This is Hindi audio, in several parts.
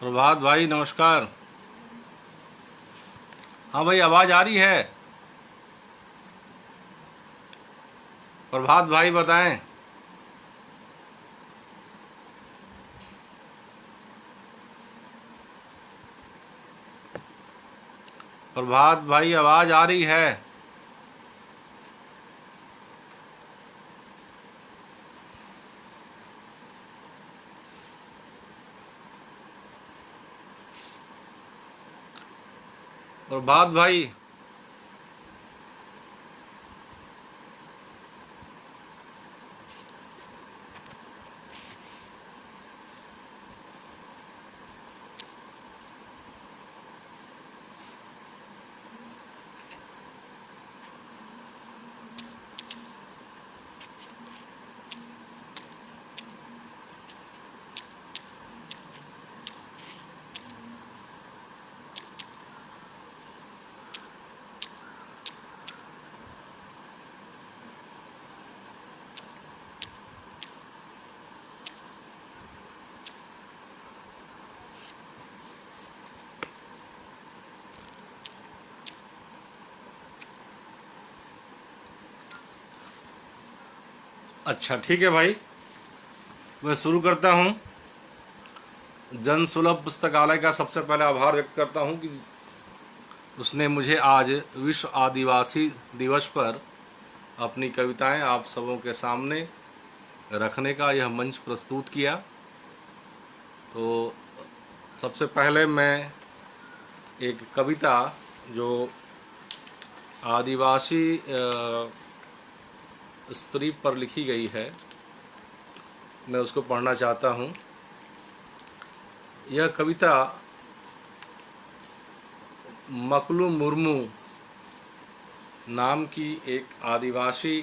प्रभात भाई नमस्कार। हाँ भाई, आवाज आ रही है? प्रभात भाई बताएं। प्रभात भाई आवाज आ रही है? प्रभात भाई। अच्छा ठीक है भाई, मैं शुरू करता हूँ। जन सुलभ पुस्तकालय का सबसे पहले आभार व्यक्त करता हूँ कि उसने मुझे आज विश्व आदिवासी दिवस पर अपनी कविताएं आप सबों के सामने रखने का यह मंच प्रस्तुत किया। तो सबसे पहले मैं एक कविता जो आदिवासी स्त्री पर लिखी गई है, मैं उसको पढ़ना चाहता हूँ। यह कविता मकलू मुर्मू नाम की एक आदिवासी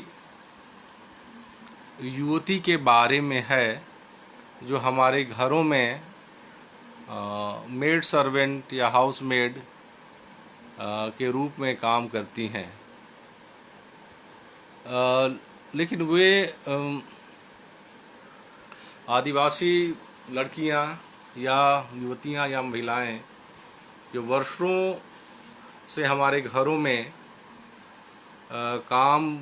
युवती के बारे में है, जो हमारे घरों में मेड सर्वेंट या हाउस मेड के रूप में काम करती हैं। लेकिन वे आदिवासी लड़कियां या युवतियां या महिलाएं जो वर्षों से हमारे घरों में काम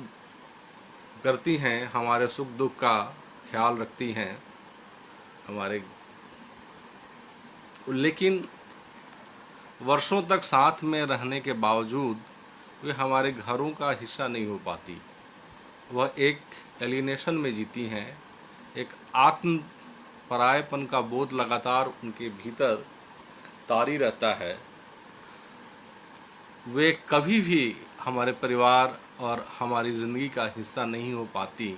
करती हैं, हमारे सुख दुख का ख्याल रखती हैं हमारे, लेकिन वर्षों तक साथ में रहने के बावजूद वे हमारे घरों का हिस्सा नहीं हो पाती। वह एक एलिनेशन में जीती हैं। एक आत्म परायपन का बोध लगातार उनके भीतर तारी रहता है। वे कभी भी हमारे परिवार और हमारी ज़िंदगी का हिस्सा नहीं हो पाती,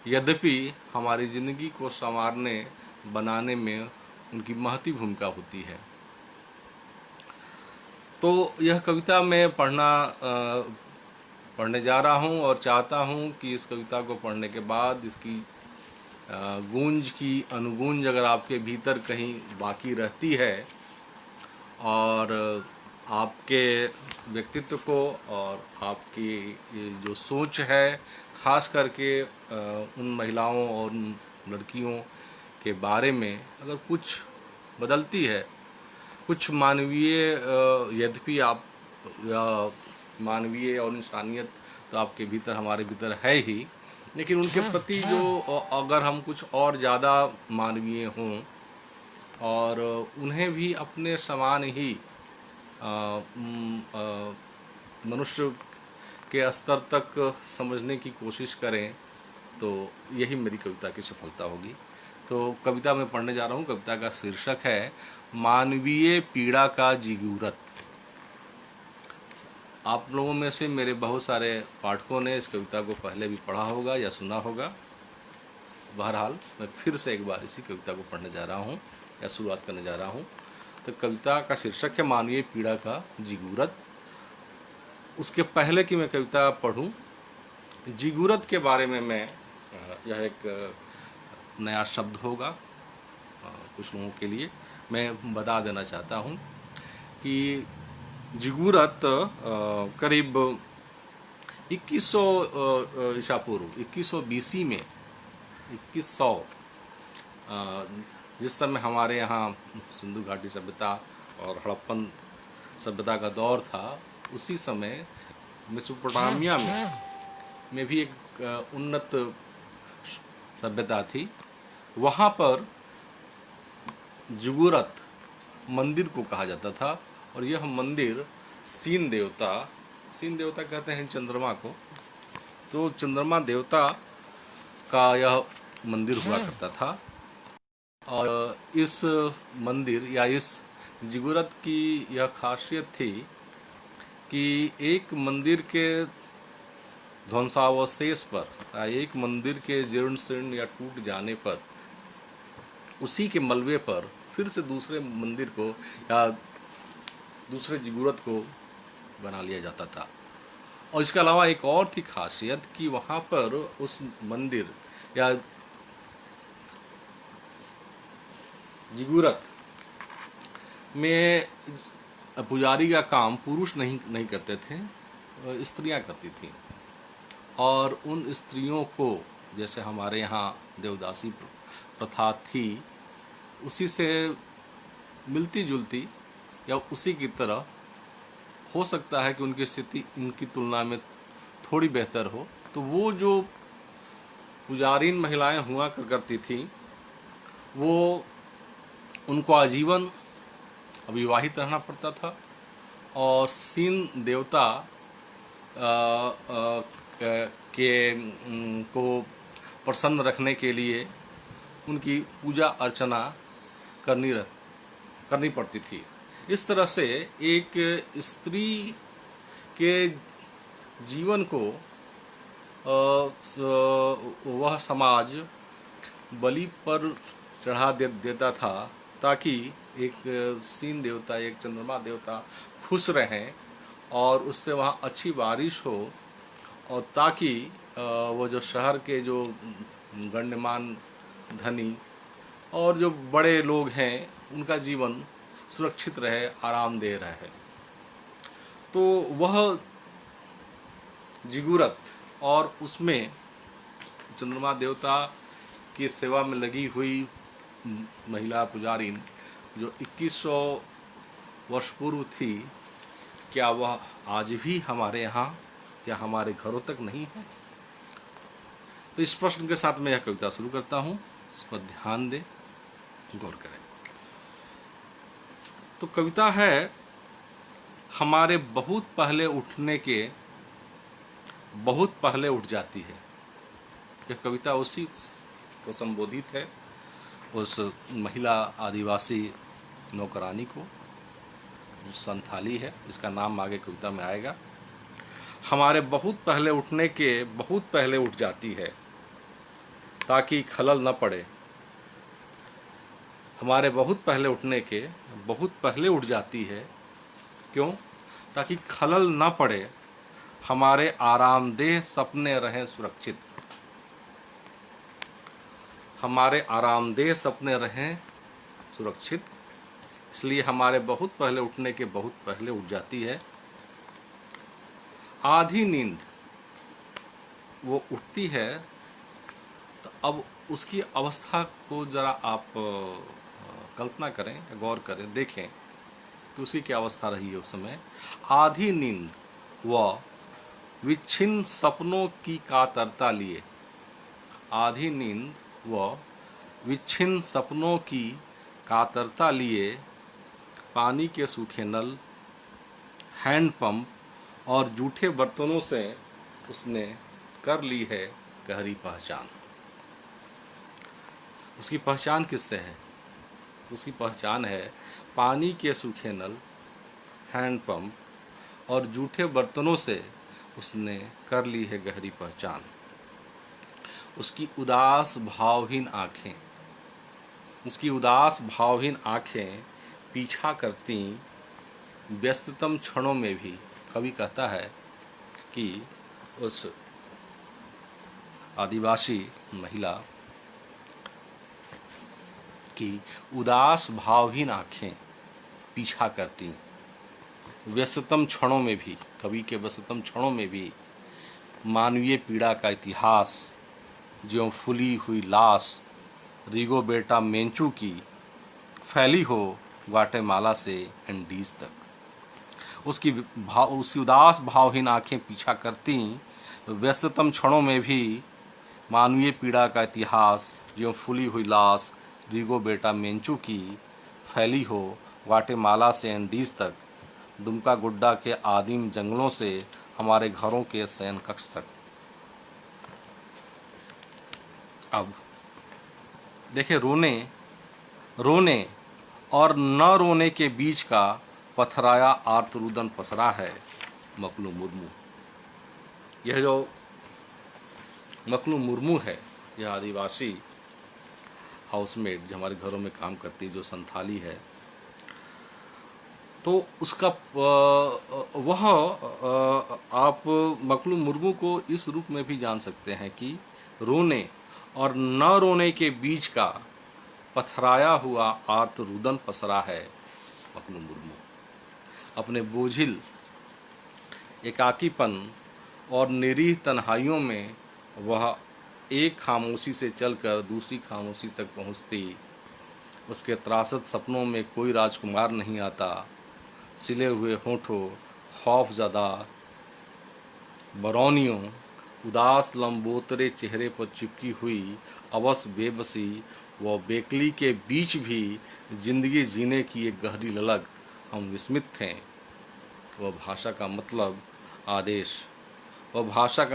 यद्यपि हमारी ज़िंदगी को संवारने बनाने में उनकी महती भूमिका होती है। तो यह कविता मैं पढ़ने जा रहा हूँ और चाहता हूँ कि इस कविता को पढ़ने के बाद इसकी गूंज की अनुगूंज अगर आपके भीतर कहीं बाकी रहती है और आपके व्यक्तित्व को और आपकी ये जो सोच है, ख़ास करके उन महिलाओं और उन लड़कियों के बारे में अगर कुछ बदलती है, कुछ मानवीय, यद्यपि आप मानवीय और इंसानियत तो आपके भीतर, हमारे भीतर है ही, लेकिन उनके प्रति जो अगर हम कुछ और ज़्यादा मानवीय हों और उन्हें भी अपने समान ही मनुष्य के स्तर तक समझने की कोशिश करें, तो यही मेरी कविता की सफलता होगी। तो कविता मैं पढ़ने जा रहा हूँ। कविता का शीर्षक है मानवीय पीड़ा का जिगूरत। आप लोगों में से मेरे बहुत सारे पाठकों ने इस कविता को पहले भी पढ़ा होगा या सुना होगा। बहरहाल मैं फिर से एक बार इसी कविता को पढ़ने जा रहा हूँ या शुरुआत करने जा रहा हूँ। तो कविता का शीर्षक है मानवीय पीड़ा का जिगूरत। उसके पहले कि मैं कविता पढ़ूँ, जिगूरत के बारे में मैं, यह एक नया शब्द होगा कुछ लोगों के लिए, मैं बता देना चाहता हूँ कि जिगूरत करीब 2100 ईसा पूर्व 2100 बीसी में 2100 जिस समय हमारे यहाँ सिंधु घाटी सभ्यता और हड़प्पन सभ्यता का दौर था, उसी समय मेसोपोटामिया में भी एक उन्नत सभ्यता थी। वहाँ पर जुगुरत मंदिर को कहा जाता था, और यह मंदिर सीन देवता कहते हैं चंद्रमा को, तो चंद्रमा देवता का यह मंदिर हुआ करता था। और इस मंदिर या इस जिगुरत की यह खासियत थी कि एक मंदिर के ध्वंसावशेष पर या एक मंदिर के जीर्ण शीर्ण या टूट जाने पर उसी के मलबे पर फिर से दूसरे मंदिर को या दूसरे जिगुरत को बना लिया जाता था। और इसके अलावा एक और थी खासियत कि वहाँ पर उस मंदिर या जिगुरत में पुजारी का काम पुरुष नहीं करते थे, स्त्रियां करती थीं। और उन स्त्रियों को, जैसे हमारे यहाँ देवदासी प्रथा थी, उसी से मिलती जुलती या उसी की तरह, हो सकता है कि उनकी स्थिति इनकी तुलना में थोड़ी बेहतर हो, तो वो जो पुजारीन महिलाएं हुआ करती थीं, वो उनको आजीवन अविवाहित रहना पड़ता था। और सीन देवता को प्रसन्न रखने के लिए उनकी पूजा अर्चना करनी पड़ती थी। इस तरह से एक स्त्री के जीवन को वह समाज बलि पर चढ़ा देता था, ताकि एक सीन देवता, एक चंद्रमा देवता खुश रहें और उससे वहाँ अच्छी बारिश हो, और ताकि वो जो शहर के जो गण्यमान धनी और जो बड़े लोग हैं उनका जीवन सुरक्षित रहे, आरामदेह रहे। तो वह जिगुरत और उसमें चंद्रमा देवता की सेवा में लगी हुई महिला पुजारीन जो 2100 वर्ष पूर्व थी, क्या वह आज भी हमारे यहाँ या हमारे घरों तक नहीं है? तो इस प्रश्न के साथ मैं यह कविता शुरू करता हूँ, इस पर ध्यान दें, गौर करें। तो कविता है, हमारे बहुत पहले उठने के बहुत पहले उठ जाती है। यह कविता उसी को संबोधित है, उस महिला आदिवासी नौकरानी को, जो संथाली है, जिसका नाम आगे कविता में आएगा। हमारे बहुत पहले उठने के बहुत पहले उठ जाती है, ताकि खलल न पड़े। हमारे बहुत पहले उठने के बहुत पहले उठ जाती है, क्यों? ताकि खलल न पड़े, हमारे आरामदेह सपने रहें सुरक्षित। हमारे आरामदेह सपने रहें सुरक्षित, इसलिए हमारे बहुत पहले उठने के बहुत पहले उठ जाती है। आधी नींद वो उठती है, तो अब उसकी अवस्था को ज़रा आप कल्पना करें, गौर करें, देखें कि उसकी क्या अवस्था रही है उस समय। आधी नींद व विच्छिन्न सपनों की कातरता लिए। आधी नींद व विच्छिन्न सपनों की कातरता लिए पानी के सूखे नल, हैंडपंप और जूठे बर्तनों से उसने कर ली है गहरी पहचान। उसकी पहचान किससे है? उसकी पहचान है पानी के सूखे नल, हैंडपंप और जूठे बर्तनों से उसने कर ली है गहरी पहचान। उसकी उदास भावहीन आँखें, उसकी उदास भावहीन आँखें पीछा करती व्यस्ततम क्षणों में भी। कवि कहता है कि उस आदिवासी महिला की उदास भावहीन आँखें पीछा करती व्यस्ततम क्षणों में भी, कवि के व्यस्ततम क्षणों में भी मानवीय पीड़ा का इतिहास, ज्यों फूली हुई लाश रिगोबेर्टा मेंचू की, फैली हो ग्वाटेमाला से एंडीज तक। उसकी उदास भावहीन आंखें पीछा करती व्यस्ततम क्षणों में भी मानवीय पीड़ा का इतिहास, ज्यों फूली हुई लाश रिगोबेर्टा मेंचू की, फैली हो ग्वाटेमाला से एंडीज तक, दुमका गुड्डा के आदिम जंगलों से हमारे घरों के शयन कक्ष तक। अब देखिए, रोने रोने और न रोने के बीच का पथराया आर्तरुदन पसरा है मकलू मुर्मू। यह जो मकलू मुर्मू है, यह आदिवासी हाउसमेट जो हमारे घरों में काम करती है, जो संथाली है, तो उसका वह आप मकलू मुर्मू को इस रूप में भी जान सकते हैं कि रोने और न रोने के बीच का पथराया हुआ आर्तरुदन पसरा है मकलू मुर्मू। अपने बोझिल एकाकीपन और निरीह तन्हाइयों में वह एक खामोशी से चलकर दूसरी खामोशी तक पहुंचती। उसके त्रासद सपनों में कोई राजकुमार नहीं आता। सिले हुए होठों, खौफज़दा बरौनियों, उदास लंबोतरे चेहरे पर चिपकी हुई अवस बेबसी व बेकली के बीच भी जिंदगी जीने की एक गहरी ललक। हम विस्मित थे। वह भाषा का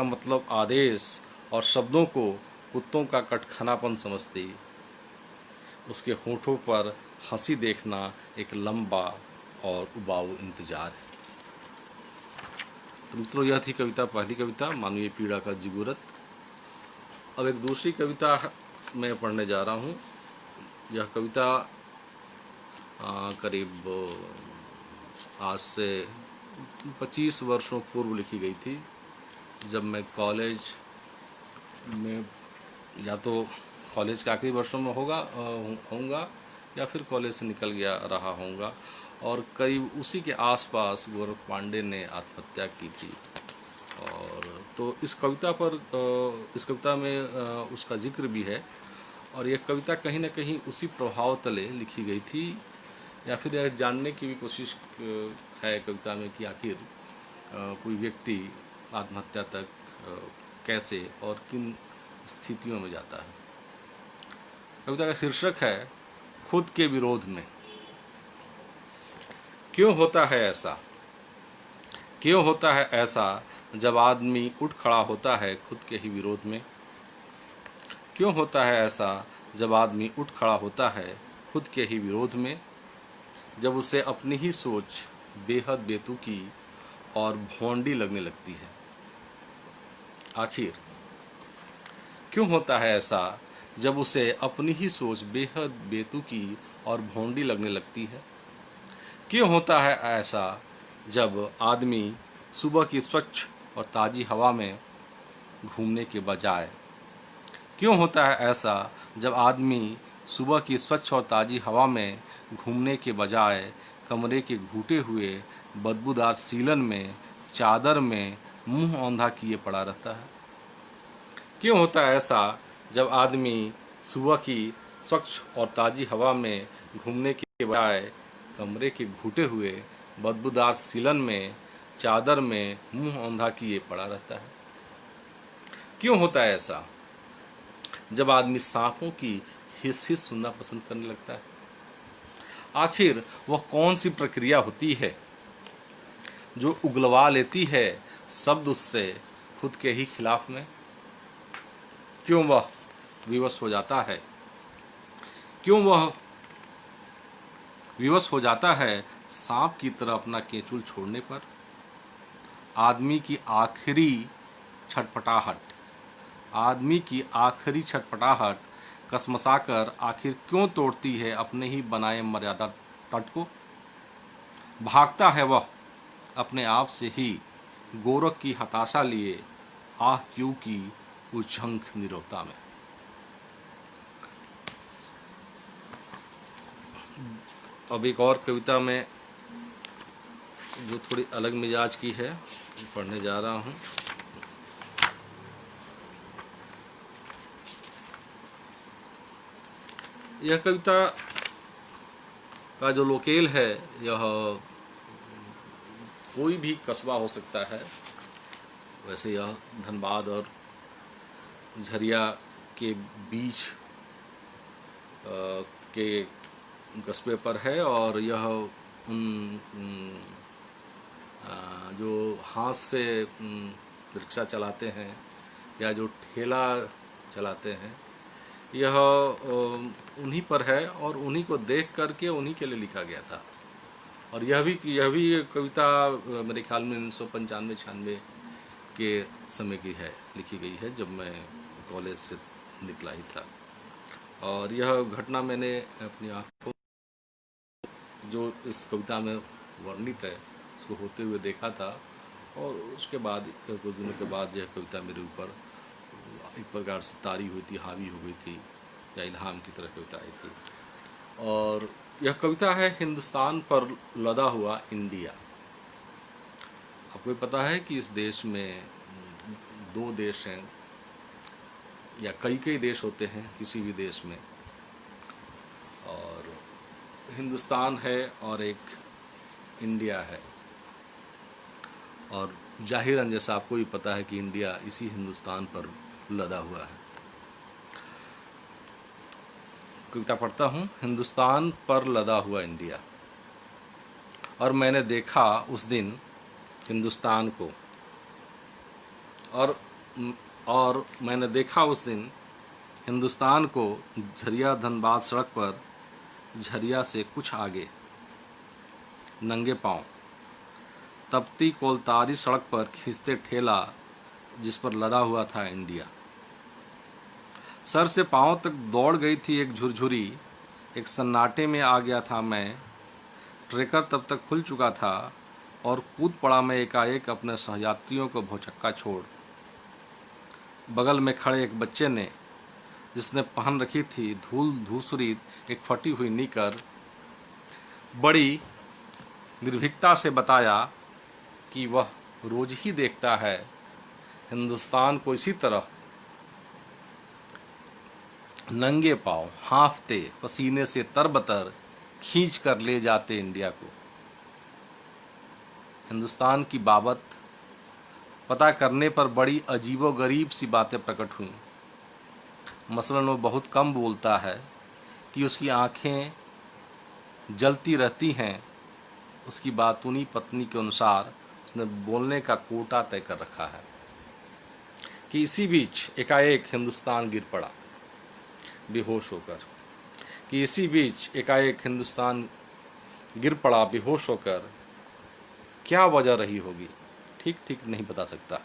मतलब आदेश और शब्दों को कुत्तों का कटखनापन समझती। उसके होठों पर हंसी देखना एक लंबा और उबाऊ इंतजार है। तो मित्रों, यह थी कविता, पहली कविता मानवीय पीड़ा का जिगुरत। अब एक दूसरी कविता मैं पढ़ने जा रहा हूँ। यह कविता करीब आज से 25 वर्षों पूर्व लिखी गई थी, जब मैं कॉलेज में, या तो कॉलेज के आखिरी वर्षों में होऊंगा या फिर कॉलेज से निकल गया रहा होऊंगा, और करीब उसी के आसपास गौरव पांडे ने आत्महत्या की थी। और तो इस कविता में उसका जिक्र भी है, और यह कविता कहीं ना कहीं उसी प्रभाव तले लिखी गई थी, या फिर यह जानने की भी कोशिश है कविता में कि आखिर कोई व्यक्ति आत्महत्या तक कैसे और किन स्थितियों में जाता है। कविता का शीर्षक है खुद के विरोध में। क्यों होता है ऐसा? क्यों होता है ऐसा जब आदमी उठ खड़ा होता है खुद के ही विरोध में? क्यों होता है ऐसा जब आदमी उठ खड़ा होता है खुद के ही विरोध में? जब उसे अपनी ही सोच बेहद बेतुकी और भौंडी लगने लगती है। आखिर क्यों होता है ऐसा जब उसे अपनी ही सोच बेहद बेतुकी और भौंडी लगने लगती है? क्यों होता है ऐसा जब आदमी सुबह की स्वच्छ और ताज़ी हवा में घूमने के बजाय क्यों होता है ऐसा जब आदमी सुबह की स्वच्छ और ताज़ी हवा में घूमने के बजाय कमरे के घुटे हुए बदबूदार सीलन में चादर में मुंह औंधा किए पड़ा रहता है? क्यों होता है ऐसा जब आदमी सुबह की स्वच्छ और ताज़ी हवा में घूमने के बजाय कमरे के घुटे हुए बदबूदार सीलन में चादर में मुंह औंधा किए पड़ा रहता है? क्यों होता है ऐसा जब आदमी सांपों की हिस हिस सुनना पसंद करने लगता है? आखिर वह कौन सी प्रक्रिया होती है जो उगलवा लेती है शब्द उससे खुद के ही खिलाफ में? क्यों वह विवश हो जाता है? क्यों वह विवश हो जाता है सांप की तरह अपना केंचुल छोड़ने पर? आदमी की आखिरी छटपटाहट कसमसाकर आखिर क्यों तोड़ती है अपने ही बनाए मर्यादा तट को? भागता है वह अपने आप से ही गोरख की हताशा लिए आह क्यों की उस झंख नीरवता में। अब एक और कविता में जो थोड़ी अलग मिजाज की है पढ़ने जा रहा हूँ। यह कविता का जो लोकेल है, यह कोई भी कस्बा हो सकता है। वैसे यह धनबाद और झरिया के बीच के कस्बे पर है, और यह उन जो हाथ से रिक्शा चलाते हैं या जो ठेला चलाते हैं, यह उन्हीं पर है, और उन्हीं को देख करके उन्हीं के लिए लिखा गया था। और यह भी कविता मेरे ख्याल में 1995-96 के समय की है, लिखी गई है, जब मैं कॉलेज से निकला ही था। और यह घटना मैंने अपनी आंखों जो इस कविता में वर्णित है उसको होते हुए देखा था, और उसके बाद कुछ दिनों के बाद यह कविता मेरे ऊपर एक प्रकार से तारी हुई थी, हावी हो गई थी, या इल्हाम की तरह कविता आई थी। और यह कविता है हिंदुस्तान पर लदा हुआ इंडिया। आपको पता है कि इस देश में दो देश हैं, या कई कई देश होते हैं किसी भी देश में, और हिंदुस्तान है और एक इंडिया है। और जाहिरन जैसा आपको भी पता है कि इंडिया इसी हिंदुस्तान पर लदा हुआ है। कविता पढ़ता हूँ। हिंदुस्तान पर लदा हुआ इंडिया। और मैंने देखा उस दिन हिंदुस्तान को, और मैंने देखा उस दिन हिंदुस्तान को झरिया धनबाद सड़क पर, झरिया से कुछ आगे, नंगे पांव, तपती कोलतारी सड़क पर खींचते ठेला जिस पर लदा हुआ था इंडिया। सर से पांव तक दौड़ गई थी एक झुरझुरी, एक सन्नाटे में आ गया था मैं। ट्रेकर तब तक खुल चुका था, और कूद पड़ा मैं एकाएक अपने सहयात्रियों को भौचक्का छोड़। बगल में खड़े एक बच्चे ने, जिसने पहन रखी थी धूल धूसरी एक फटी हुई निकर, बड़ी निर्भीकता से बताया कि वह रोज ही देखता है हिंदुस्तान को इसी तरह, नंगे पांव, हांफते पसीने से तरबतर खींच कर ले जाते इंडिया को। हिंदुस्तान की बाबत पता करने पर बड़ी अजीबोगरीब सी बातें प्रकट हुईं। मसलन वो बहुत कम बोलता है, कि उसकी आंखें जलती रहती हैं। उसकी बातूनी पत्नी के अनुसार उसने बोलने का कोटा तय कर रखा है। कि इसी बीच एकाएक हिंदुस्तान गिर पड़ा बेहोश होकर। कि इसी बीच एकाएक हिंदुस्तान गिर पड़ा बेहोश होकर। क्या वजह रही होगी, ठीक ठीक नहीं बता सकता।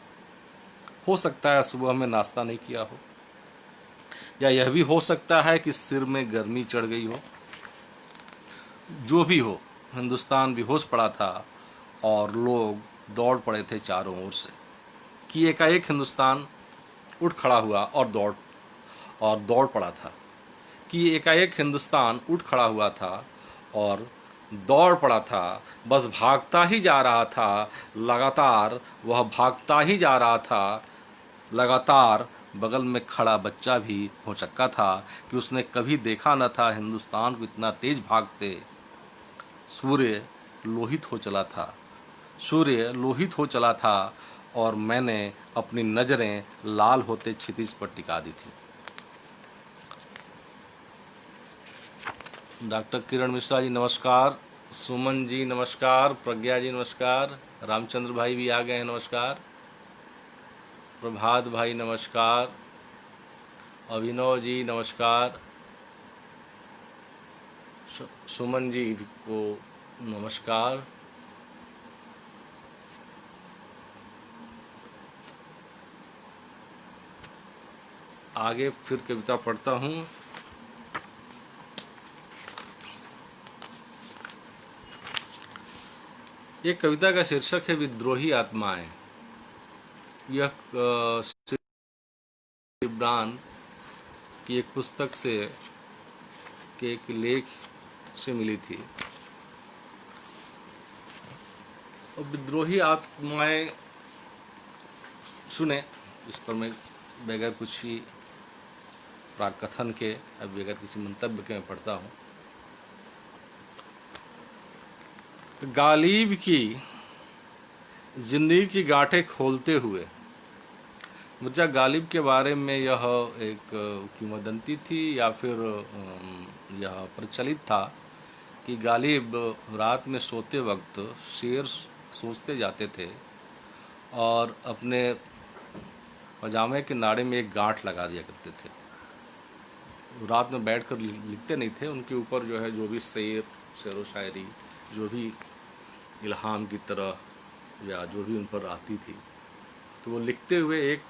हो सकता है सुबह में नाश्ता नहीं किया हो, या यह भी हो सकता है कि सिर में गर्मी चढ़ गई हो। जो भी हो, हिंदुस्तान बेहोश पड़ा था, और लोग दौड़ पड़े थे चारों ओर से। कि एकाएक हिंदुस्तान उठ खड़ा हुआ और दौड़ पड़ा था। कि एकाएक हिंदुस्तान उठ खड़ा हुआ था और दौड़ पड़ा था। बस भागता ही जा रहा था लगातार, वह भागता ही जा रहा था लगातार। बगल में खड़ा बच्चा भी भौचक्का था कि उसने कभी देखा न था हिंदुस्तान को इतना तेज भागते। सूर्य लोहित हो चला था, सूर्य लोहित हो चला था, और मैंने अपनी नज़रें लाल होते क्षितिज पर टिका दी थी। डॉक्टर किरण मिश्रा जी नमस्कार, सुमन जी नमस्कार, प्रज्ञा जी नमस्कार, रामचंद्र भाई भी आ गए हैं नमस्कार, प्रभात भाई नमस्कार, अभिनव जी नमस्कार, सुमन जी को नमस्कार। आगे फिर कविता पढ़ता हूँ। ये कविता का शीर्षक है विद्रोही आत्माएं। यह इब्रान की एक पुस्तक से के एक लेख से मिली थी। और विद्रोही आत्माएं सुने, इस पर मैं बगैर कुछ ही प्राक कथन के, अभी अगर किसी मंतव्य के मैं पढ़ता हूँ, गालिब की जिंदगी की गांठें खोलते हुए। मिर्जा गालिब के बारे में यह एक किंवदंती थी या फिर यह प्रचलित था कि गालिब रात में सोते वक्त शेर सोचते जाते थे और अपने पजामे के नाड़े में एक गांठ लगा दिया करते थे। रात में बैठकर लिखते नहीं थे, उनके ऊपर जो है जो भी शेर व शायरी जो भी इल्हाम की तरह या जो भी उन पर आती थी, तो वो लिखते हुए एक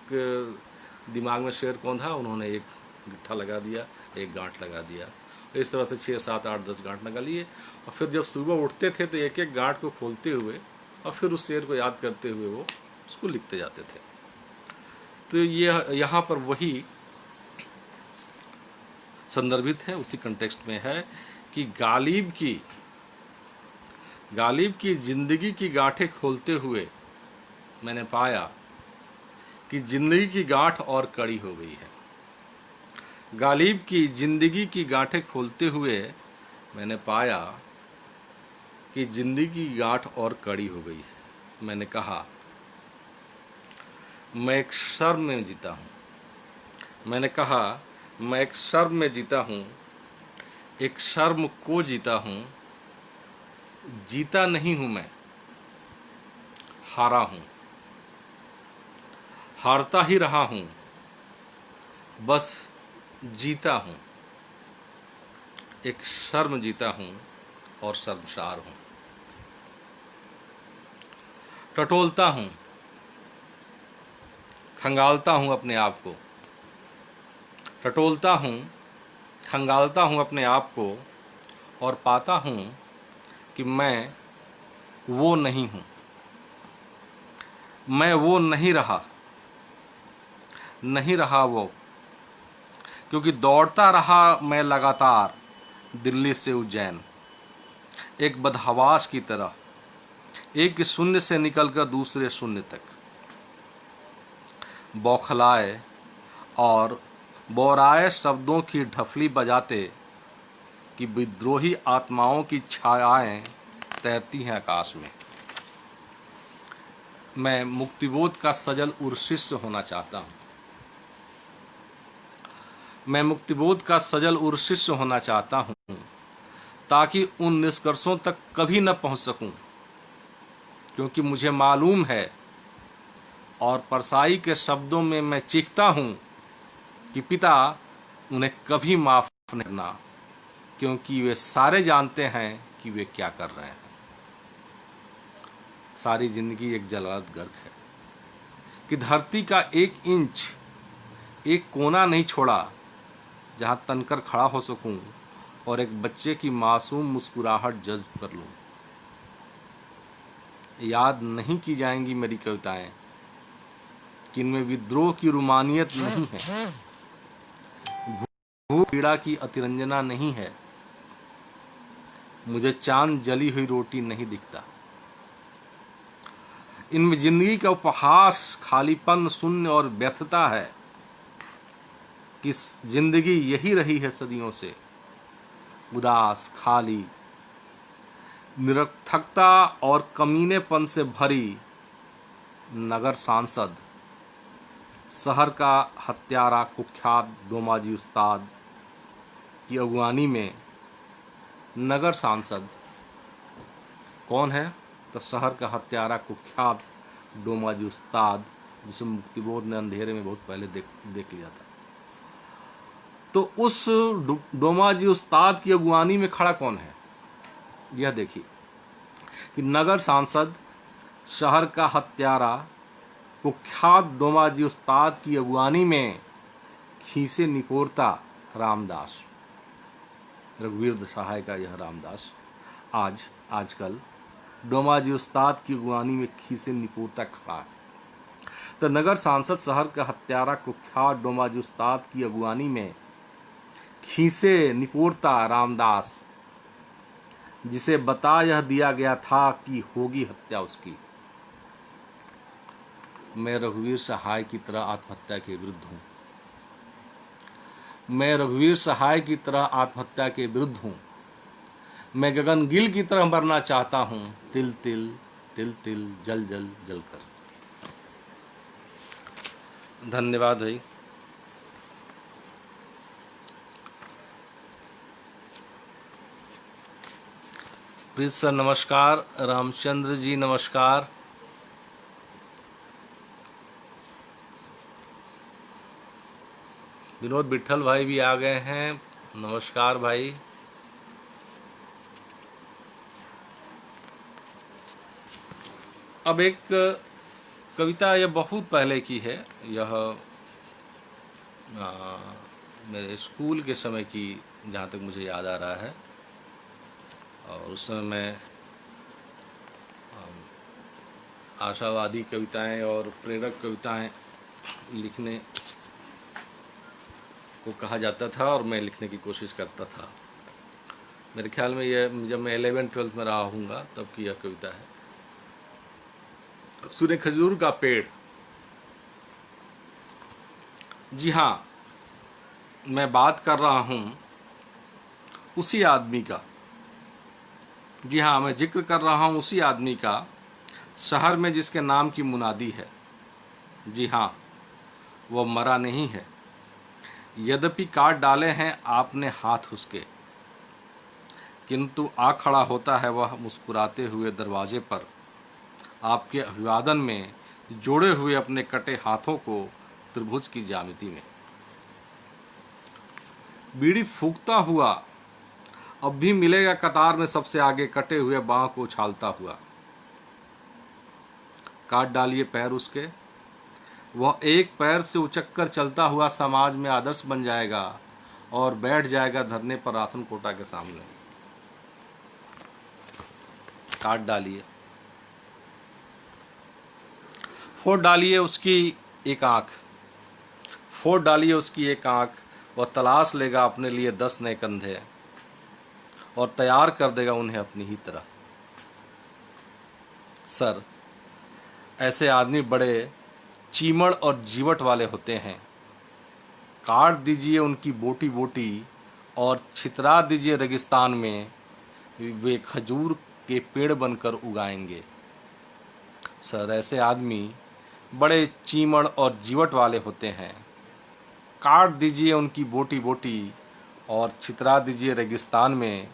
दिमाग में शेर कौन था, उन्होंने एक गिट्ठा लगा दिया, एक गांठ लगा दिया। इस तरह से 6, 7, 8, 10 गांठ लगा लिए और फिर जब सुबह उठते थे तो एक एक गांठ को खोलते हुए और फिर उस शेर को याद करते हुए वो उसको लिखते जाते थे। तो ये यहाँ पर वही संदर्भित है, उसी कंटेक्स्ट में है कि गालिब की जिंदगी की गांठें खोलते हुए मैंने पाया कि जिंदगी की गांठ और कड़ी हो गई है। गालिब की जिंदगी की गांठें खोलते हुए मैंने पाया कि जिंदगी की गांठ और कड़ी हो गई है। मैंने कहा मैं एक शर्म में जीता हूँ। मैंने कहा मैं एक शर्म में जीता हूँ, एक शर्म को जीता हूँ। जीता नहीं हूँ मैं, हारा हूँ, हारता ही रहा हूँ, बस जीता हूँ। एक शर्म जीता हूँ और शर्मसार हूँ। टटोलता हूँ, खंगालता हूँ अपने आप को, टटोलता हूँ, खंगालता हूँ अपने आप को और पाता हूँ कि मैं वो नहीं हूँ। मैं वो नहीं रहा वो, क्योंकि दौड़ता रहा मैं लगातार दिल्ली से उज्जैन, एक बदहवास की तरह, एक शून्य से निकलकर दूसरे शून्य तक, बौखलाए और बोराए शब्दों की ढफली बजाते कि विद्रोही आत्माओं की छायाएं तैरती हैं आकाश में। मैं मुक्तिबोध का सजल उर्शिष्य होना चाहता हूँ। मैं मुक्तिबोध का सजल उर्शिष्य होना चाहता हूँ ताकि उन निष्कर्षों तक कभी न पहुँच सकूँ, क्योंकि मुझे मालूम है और परसाई के शब्दों में मैं चीखता हूँ कि पिता उन्हें कभी माफ नहीं करना, क्योंकि वे सारे जानते हैं कि वे क्या कर रहे हैं। सारी जिंदगी एक जलालत गर्क है कि धरती का 1 इंच, एक कोना नहीं छोड़ा जहां तनकर खड़ा हो सकूं और एक बच्चे की मासूम मुस्कुराहट जज्ब कर लूं। याद नहीं की जाएंगी मेरी कविताएं कि इनमें विद्रोह की रुमानियत नहीं है, भूख पीड़ा की अतिरंजना नहीं है, मुझे चांद जली हुई रोटी नहीं दिखता। इनमें जिंदगी का उपहास, खालीपन, शून्य और व्यर्थता है कि जिंदगी यही रही है सदियों से, उदास, खाली, निरर्थकता और कमीनेपन से भरी। नगर सांसद, शहर का हत्यारा कुख्यात डोमाजी उस्ताद की अगुवानी में, नगर सांसद कौन है? तो शहर का हत्यारा कुख्यात डोमाजी उस्ताद, जिसे मुक्तिबोध ने अंधेरे में बहुत पहले देख लिया था। तो उस डोमाजी उस्ताद की अगुवानी में खड़ा कौन है? यह देखिए कि नगर सांसद, शहर का हत्यारा कुख्यात डोमाजी उस्ताद की अगुवानी में खीसे निपोरता रामदास, रघुवीर सहाय का यह रामदास आजकल डोमाजी उस्ताद की अगुवानी में खीसे निपोरता खड़ा है। तो नगर सांसद, शहर का हत्यारा कुख्यात डोमाजी उस्ताद की अगुवानी में खीसे निपोरता रामदास, जिसे बता यह दिया गया था कि होगी हत्या उसकी। मैं रघुवीर सहाय की तरह आत्महत्या के विरुद्ध हूं। मैं रघुवीर सहाय की तरह आत्महत्या के विरुद्ध हूँ। मैं गगन गिल की तरह मरना चाहता हूँ, तिल तिल तिल तिल जल जल जल कर। धन्यवाद भाई। प्रीत सर नमस्कार। रामचंद्र जी नमस्कार। विनोद विठल भाई भी आ गए हैं, नमस्कार भाई। अब एक कविता यह बहुत पहले की है, यह मेरे स्कूल के समय की जहाँ तक मुझे याद आ रहा है, और उस समय मैं आशावादी कविताएं और प्रेरक कविताएं लिखने को कहा जाता था और मैं लिखने की कोशिश करता था। मेरे ख्याल में यह जब मैं 11th-12th में रहा हूँगा तब की यह कविता है। सुने खजूर का पेड़। जी हाँ, मैं बात कर रहा हूँ उसी आदमी का। जी हाँ, मैं जिक्र कर रहा हूँ उसी आदमी का, शहर में जिसके नाम की मुनादी है। जी हाँ, वो मरा नहीं है, यद्यपि काट डाले हैं आपने हाथ उसके, किंतु आ खड़ा होता है वह मुस्कुराते हुए दरवाजे पर, आपके अभिवादन में जोड़े हुए अपने कटे हाथों को त्रिभुज की ज्यामिति में। बीड़ी फूंकता हुआ अब भी मिलेगा कतार में सबसे आगे, कटे हुए बाँह को उछालता हुआ। काट डालिए पैर उसके, वह एक पैर से उचक कर चलता हुआ समाज में आदर्श बन जाएगा और बैठ जाएगा धरने पर राशन कोटा के सामने। काट डालिए, फोड़ डालिए उसकी एक आँख, फोड़ डालिए उसकी एक आँख, वह तलाश लेगा अपने लिए 10 नए कंधे और तैयार कर देगा उन्हें अपनी ही तरह। सर, ऐसे आदमी बड़े चीमड़ और जीवट वाले होते हैं। काट दीजिए उनकी बोटी बोटी और छितरा दीजिए रेगिस्तान में, वे खजूर के पेड़ बनकर उगाएंगे। सर, ऐसे आदमी बड़े चीमड़ और जीवट वाले होते हैं। काट दीजिए उनकी बोटी बोटी और छितरा दीजिए रेगिस्तान में,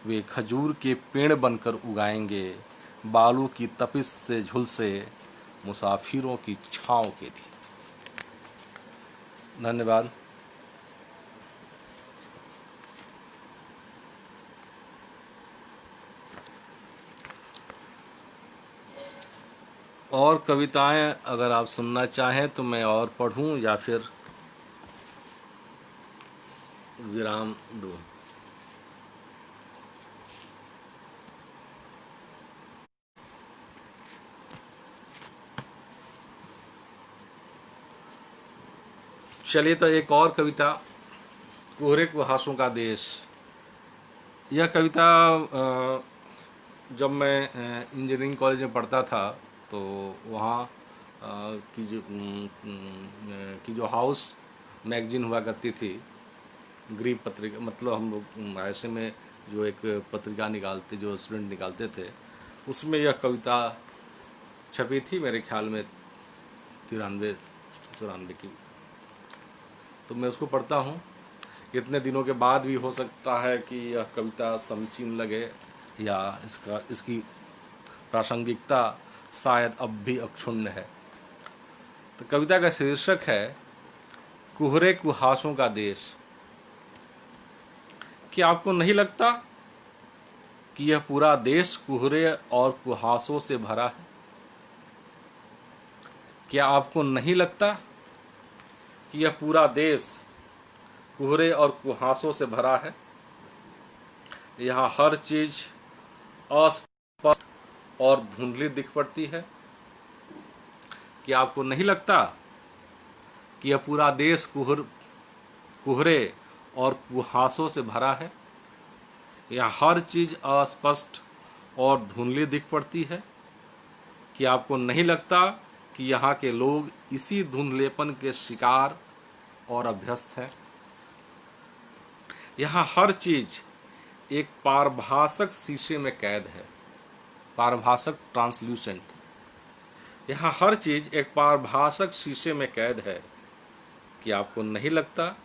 वे खजूर के पेड़ बनकर उगाएंगे, बालू की तपिश से झुलसे मुसाफिरों की छाँव के लिए। धन्यवाद। और कविताएं अगर आप सुनना चाहें तो मैं और पढ़ूं या फिर विराम दूं? चलिए, तो एक और कविता, कोहरे कुहासों का देश। यह कविता जब मैं इंजीनियरिंग कॉलेज में पढ़ता था तो वहाँ की जो हाउस मैगजीन हुआ करती थी, ग्रीप पत्रिका, मतलब हम लोग ऐसे में जो एक पत्रिका निकालते, जो स्टूडेंट निकालते थे, उसमें यह कविता छपी थी मेरे ख्याल में 93-94 की। तो मैं उसको पढ़ता हूँ। इतने दिनों के बाद भी हो सकता है कि यह कविता समीचीन लगे या इसकी प्रासंगिकता शायद अब भी अक्षुण्ण है। तो कविता का शीर्षक है कुहरे कुहासों का देश। क्या आपको नहीं लगता कि यह पूरा देश कुहरे और कुहासों से भरा है? क्या आपको नहीं लगता कि यह पूरा देश कुहरे और कुहासों से भरा है? यहाँ हर चीज अस्पष्ट और धुंधली दिख पड़ती है। क्या आपको नहीं लगता कि यह पूरा देश कुहरे और कुहासों से भरा है? यहाँ हर चीज अस्पष्ट और धुंधली दिख पड़ती है। क्या आपको नहीं लगता कि यहाँ के लोग इसी धुंधलेपन के शिकार और अभ्यस्त हैं? यहाँ हर चीज एक पारभासक शीशे में कैद है, पारभासक ट्रांसल्यूसेंट। यहाँ हर चीज एक पारभासक शीशे में कैद है कि आपको नहीं लगता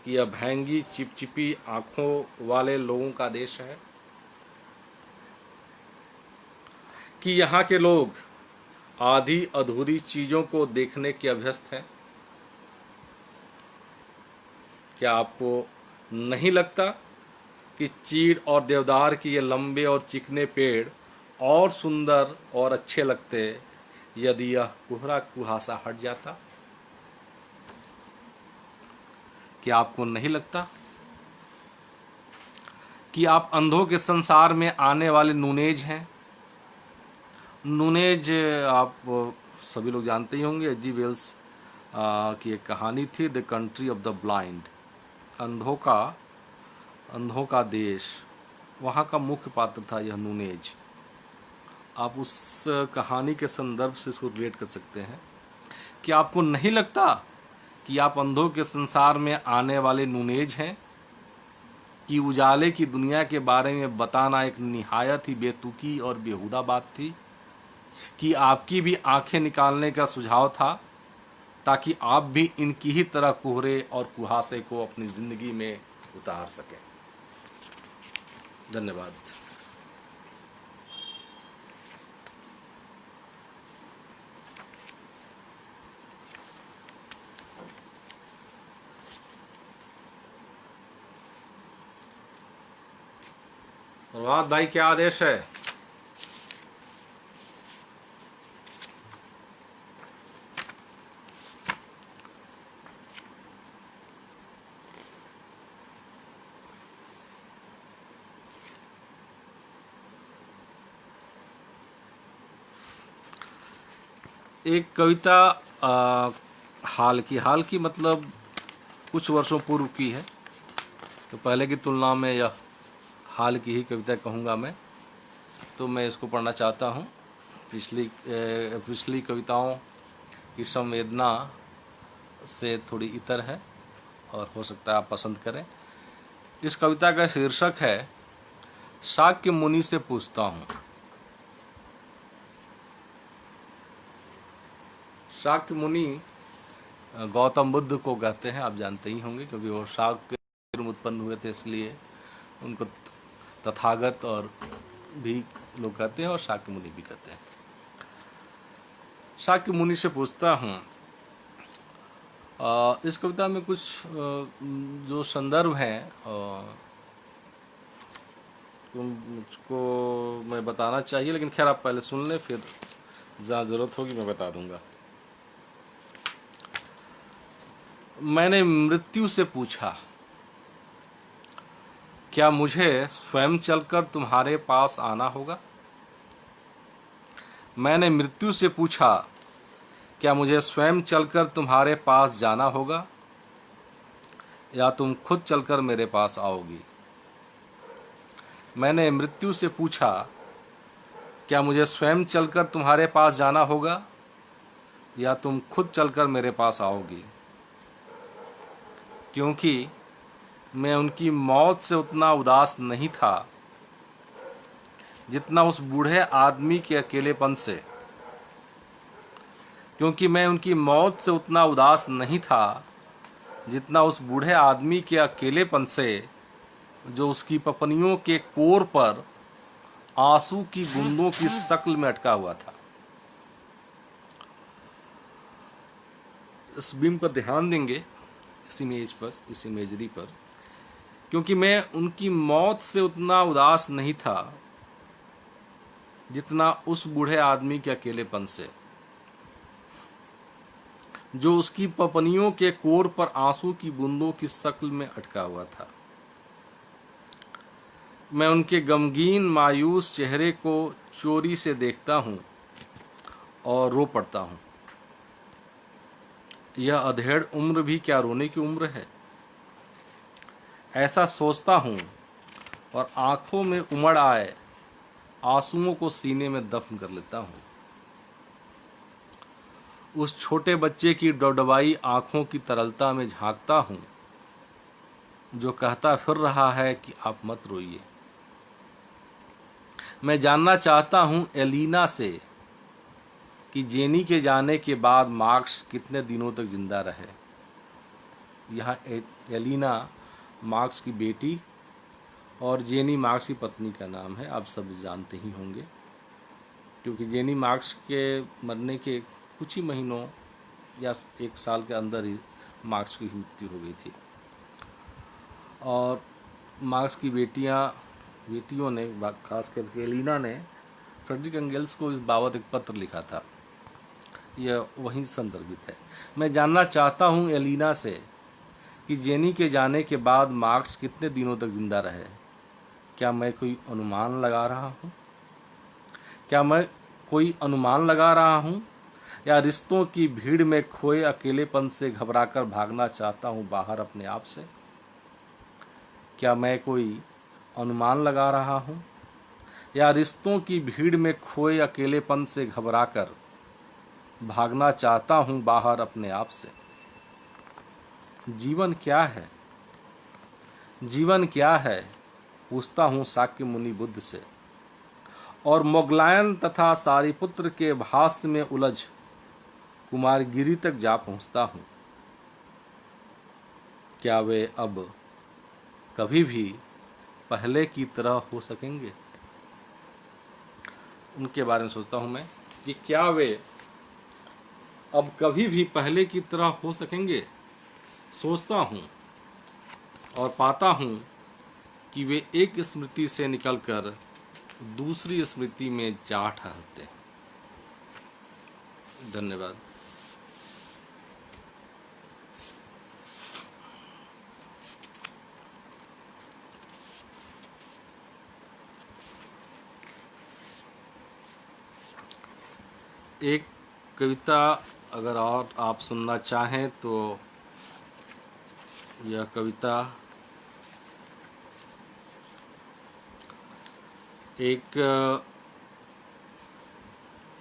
कि यह भैंगी चिपचिपी आंखों वाले लोगों का देश है, कि यहाँ के लोग आधी अधूरी चीजों को देखने के अभ्यस्त हैं। क्या आपको नहीं लगता कि चीड़ और देवदार के ये लंबे और चिकने पेड़ और सुंदर और अच्छे लगते यदि यह कोहरा कुहासा हट जाता? क्या आपको नहीं लगता कि आप अंधों के संसार में आने वाले नूनेज हैं? नूनेज आप सभी लोग जानते ही होंगे, जी वेल्स की एक कहानी थी, the country of the blind, अंधों का देश। वहाँ का मुख्य पात्र था यह नूनेज। आप उस कहानी के संदर्भ से इसको रिलेट कर सकते हैं कि आपको नहीं लगता कि आप अंधों के संसार में आने वाले नूनेज हैं, कि उजाले की दुनिया के बारे में बताना एक निहायत ही बेतुकी और बेहुदा बात थी, कि आपकी भी आंखें निकालने का सुझाव था ताकि आप भी इनकी ही तरह कोहरे और कुहासे को अपनी जिंदगी में उतार सकें। धन्यवाद। प्रभात भाई, क्या आदेश है? एक कविता हाल की मतलब कुछ वर्षों पूर्व की है, तो पहले की तुलना में यह हाल की ही कविता कहूँगा मैं। तो मैं इसको पढ़ना चाहता हूँ। पिछली कविताओं की संवेदना से थोड़ी इतर है और हो सकता है आप पसंद करें। इस कविता का शीर्षक है शाक्य मुनि से पूछता हूँ। शाक्य मुनि गौतम बुद्ध को कहते हैं, आप जानते ही होंगे, क्योंकि वो शाक्य में उत्पन्न हुए थे, इसलिए उनको तथागत और भी लोग कहते हैं और शाक्य मुनि भी कहते हैं। शाक्य मुनि से पूछता हूँ। इस कविता में कुछ जो संदर्भ हैं तो मुझको मैं बताना चाहिए, लेकिन खैर आप पहले सुन लें, फिर जहाँ ज़रूरत होगी मैं बता दूंगा। मैंने मृत्यु से पूछा, क्या मुझे स्वयं चलकर तुम्हारे पास आना होगा? मैंने मृत्यु से पूछा, क्या मुझे स्वयं चलकर तुम्हारे पास जाना होगा या तुम खुद चलकर मेरे पास आओगी? मैंने मृत्यु से पूछा, क्या मुझे स्वयं चलकर तुम्हारे पास जाना होगा या तुम खुद चलकर मेरे पास आओगी? क्योंकि मैं उनकी मौत से उतना उदास नहीं था जितना उस बूढ़े आदमी के अकेलेपन से। क्योंकि मैं उनकी मौत से उतना उदास नहीं था जितना उस बूढ़े आदमी के अकेलेपन से, जो उसकी पपनियों के कोर पर आंसू की बूंदों की शक्ल में अटका हुआ था। इस बीम पर ध्यान देंगे, इस इमेज पर, इस इमेजरी पर। क्योंकि मैं उनकी मौत से उतना उदास नहीं था जितना उस बूढ़े आदमी के अकेलेपन से, जो उसकी पपनियों के कोर पर आंसू की बूंदों की शक्ल में अटका हुआ था। मैं उनके गमगीन मायूस चेहरे को चोरी से देखता हूँ और रो पड़ता हूँ। यह अधेड़ उम्र भी क्या रोने की उम्र है? ऐसा सोचता हूँ और आंखों में उमड़ आए आंसुओं को सीने में दफन कर लेता हूँ। उस छोटे बच्चे की डौडवाई आंखों की तरलता में झांकता हूँ जो कहता फिर रहा है कि आप मत रोइए। मैं जानना चाहता हूं एलिना से कि जेनी के जाने के बाद मार्क्स कितने दिनों तक जिंदा रहे। यहाँ एलिना मार्क्स की बेटी और जेनी मार्क्स की पत्नी का नाम है, आप सब जानते ही होंगे, क्योंकि जेनी मार्क्स के मरने के कुछ ही महीनों या एक साल के अंदर ही मार्क्स की मृत्यु हो गई थी। और मार्क्स की बेटियों ने, खास करके एलिना ने फ्रेडरिक एंगेल्स को इस बाबत एक पत्र लिखा था। यह वहीं संदर्भित है। मैं जानना चाहता हूं एलिना से कि जेनी के जाने के बाद मार्क्स कितने दिनों तक जिंदा रहे। क्या मैं कोई अनुमान लगा रहा हूं? क्या मैं कोई अनुमान लगा रहा हूं या रिश्तों की भीड़ में खोए अकेलेपन से घबराकर भागना चाहता हूं बाहर अपने आप से? क्या मैं कोई अनुमान लगा रहा हूं या रिश्तों की भीड़ में खोए अकेलेपन से घबराकर भागना चाहता हूं बाहर अपने आप से? जीवन क्या है? जीवन क्या है? पूछता हूं शाक्य मुनि बुद्ध से, और मोगलायन तथा सारिपुत्र के भाष्य में उलझ कुमारगिरी तक जा पहुंचता हूं। क्या वे अब कभी भी पहले की तरह हो सकेंगे? उनके बारे में सोचता हूं मैं कि क्या वे अब कभी भी पहले की तरह हो सकेंगे। सोचता हूं और पाता हूं कि वे एक स्मृति से निकलकर दूसरी स्मृति में जा ठहरते हैं। धन्यवाद। एक कविता अगर और आप सुनना चाहें तो यह कविता एक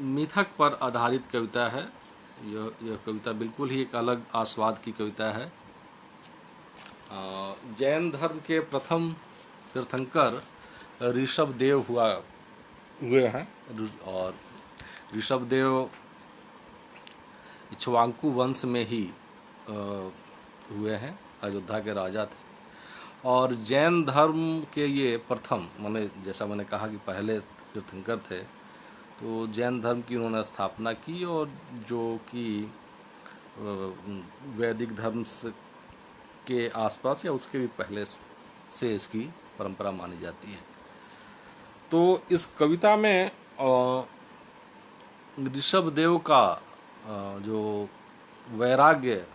मिथक पर आधारित कविता है। यह कविता बिल्कुल ही एक अलग आस्वाद की कविता है। जैन धर्म के प्रथम तीर्थंकर ऋषभदेव हुए हैं, और ऋषभदेव इक्ष्वाकु वंश में ही हुए हैं, अयोध्या के राजा थे। और जैन धर्म के ये प्रथम, जैसा मैंने कहा कि पहले तीर्थंकर थे, तो जैन धर्म की उन्होंने स्थापना की, और जो कि वैदिक धर्म के आसपास या उसके भी पहले से इसकी परंपरा मानी जाती है। तो इस कविता में ऋषभदेव का जो वैराग्य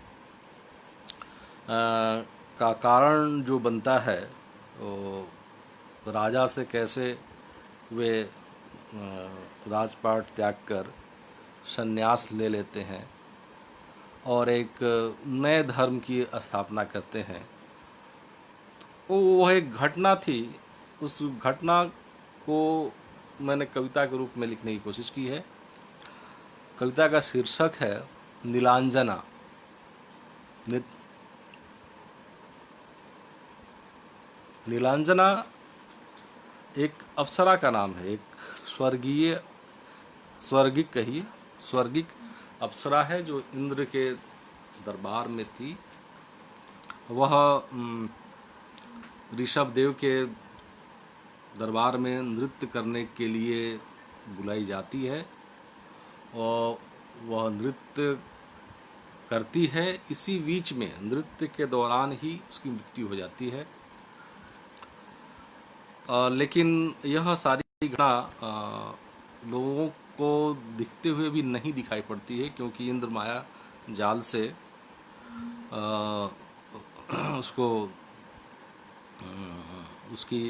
का कारण जो बनता है, वो राजा से कैसे वे राजपाट त्याग कर संन्यास ले लेते हैं और एक नए धर्म की स्थापना करते हैं। तो वह एक घटना थी। उस घटना को मैंने कविता के रूप में लिखने की कोशिश की है। कविता का शीर्षक है नीलांजना। नीलांजना एक अप्सरा का नाम है, एक स्वर्गिक अप्सरा है जो इंद्र के दरबार में थी। वह ऋषभदेव के दरबार में नृत्य करने के लिए बुलाई जाती है और वह नृत्य करती है। इसी बीच में नृत्य के दौरान ही उसकी मृत्यु हो जाती है। लेकिन यह सारी घटना लोगों को दिखते हुए भी नहीं दिखाई पड़ती है, क्योंकि इंद्र माया जाल से उसको उसकी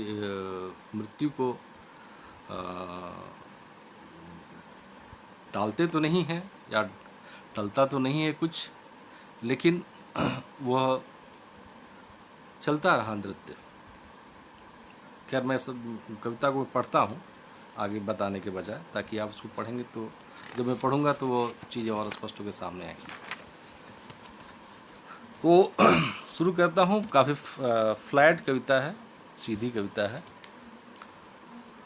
मृत्यु को टालते तो नहीं हैं या टलता तो नहीं है कुछ, लेकिन वह चलता रहा नृत्य। खैर, मैं सब कविता को पढ़ता हूँ आगे बताने के बजाय, ताकि आप उसको पढ़ेंगे तो जब मैं पढ़ूंगा तो वो चीज़ें और स्पष्ट होकर सामने आएंगी। तो शुरू करता हूँ। काफ़ी फ्लैट कविता है, सीधी कविता है।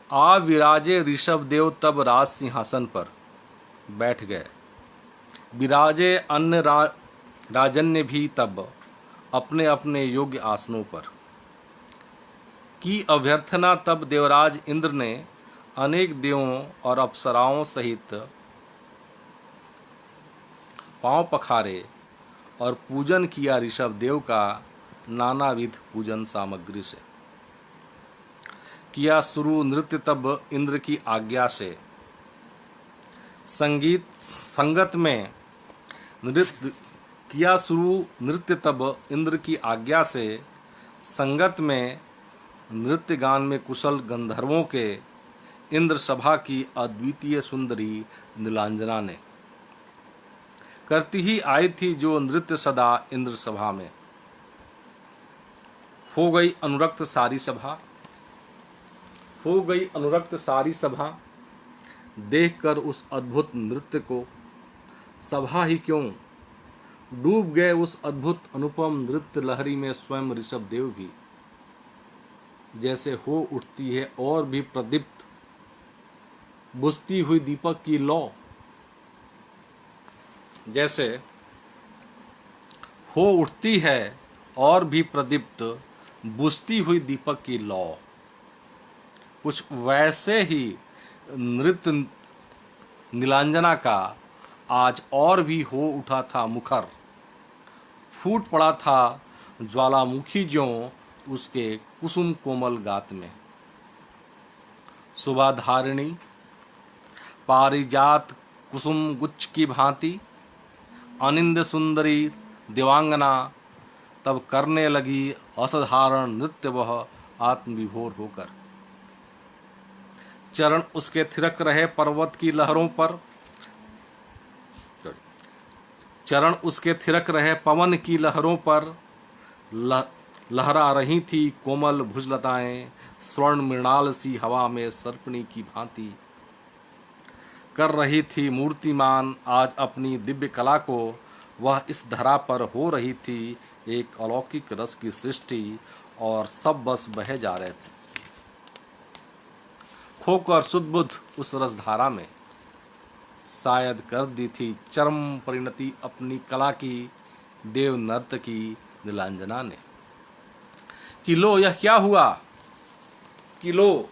आ विराजे ऋषभ देव तब राज सिंहासन पर बैठ गए, विराजे अन्य राजन्य भी तब अपने अपने योग्य आसनों पर। की अभ्यर्थना तब देवराज इंद्र ने अनेक देवों और अप्सराओं सहित पांव पखारे और पूजन किया ऋषभ देव का नानाविध पूजन सामग्री से। किया शुरू नृत्य तब इंद्र की आज्ञा से, संगत में नृत्य किया शुरू नृत्य तब इंद्र की आज्ञा से, संगत में नृत्य गान में कुशल गंधर्वों के इंद्र सभा की अद्वितीय सुंदरी नीलांजना ने। करती ही आई थी जो नृत्य सदा इंद्र सभा में। हो गई अनुरक्त सारी सभा, हो गई अनुरक्त सारी सभा, देखकर उस अद्भुत नृत्य को। सभा ही क्यों डूब गए उस अद्भुत अनुपम नृत्य लहरी में स्वयं ऋषभ देव भी। जैसे हो उठती है और भी प्रदीप्त बुझती हुई दीपक की लौ, जैसे हो उठती है और भी प्रदीप्त बुझती हुई दीपक की लौ, कुछ वैसे ही नृत्य नीलांजना का आज और भी हो उठा था मुखर। फूट पड़ा था ज्वालामुखी ज्यों उसके कुसुम कोमल गात में। सुबह धारिणी पारिजात कुसुम गुच्छ की भांति, अनिंद सुंदरी दिवांगना तब करने लगी असाधारण नृत्य वह आत्मविभोर होकर। चरण उसके थिरक रहे पर्वत की लहरों पर, चरण उसके थिरक रहे पवन की लहरों पर, लहरा रही थी कोमल भुजलताएं स्वर्ण मृणाल सी हवा में सर्पणी की भांति। कर रही थी मूर्तिमान आज अपनी दिव्य कला को, वह इस धरा पर हो रही थी एक अलौकिक रस की सृष्टि और सब बस बहे जा रहे थे खोकर सुदबुद्ध उस रसधारा में। शायद कर दी थी चरम परिणति अपनी कला की देव नर्तकी नीलांजना ने। कि लो यह क्या हुआ, कि लो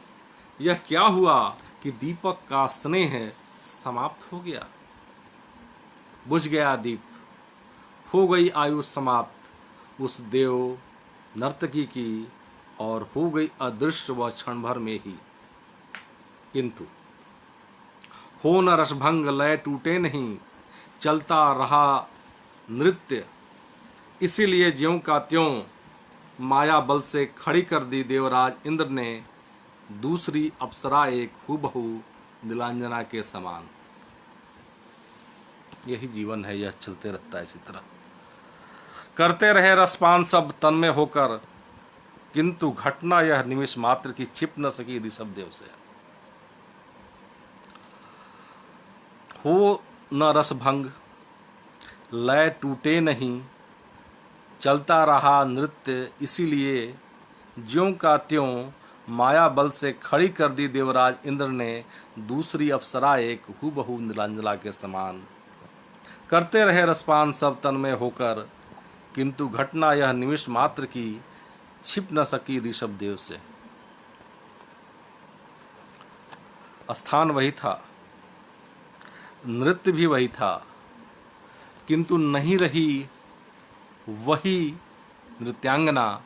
यह क्या हुआ कि दीपक का स्नेह समाप्त हो गया। बुझ गया दीप, हो गई आयु समाप्त उस देव नर्तकी की, और हो गई अदृश्य वह क्षण भर में ही। किंतु हो न रसभंग लय टूटे नहीं, चलता रहा नृत्य इसीलिए ज्यों का त्यों माया बल से खड़ी कर दी देवराज इंद्र ने दूसरी अप्सरा एक हूबहू नीलांजना के समान। यही जीवन है, यह चलते रहता है इसी तरह। करते रहे रसपान सब तन में होकर, किंतु घटना यह निमिष मात्र की छिप न सकी ऋषभ देव से। हो न रसभंग लय टूटे नहीं, चलता रहा नृत्य इसीलिए ज्यों का त्यों माया बल से खड़ी कर दी देवराज इंद्र ने दूसरी अप्सरा एक हूबहू नीलांजना के समान। करते रहे रसपान सब तन में होकर, किंतु घटना यह निमिष मात्र की छिप न सकी ऋषभ देव से। स्थान वही था, नृत्य भी वही था, किंतु नहीं रही वही नृत्यांगना।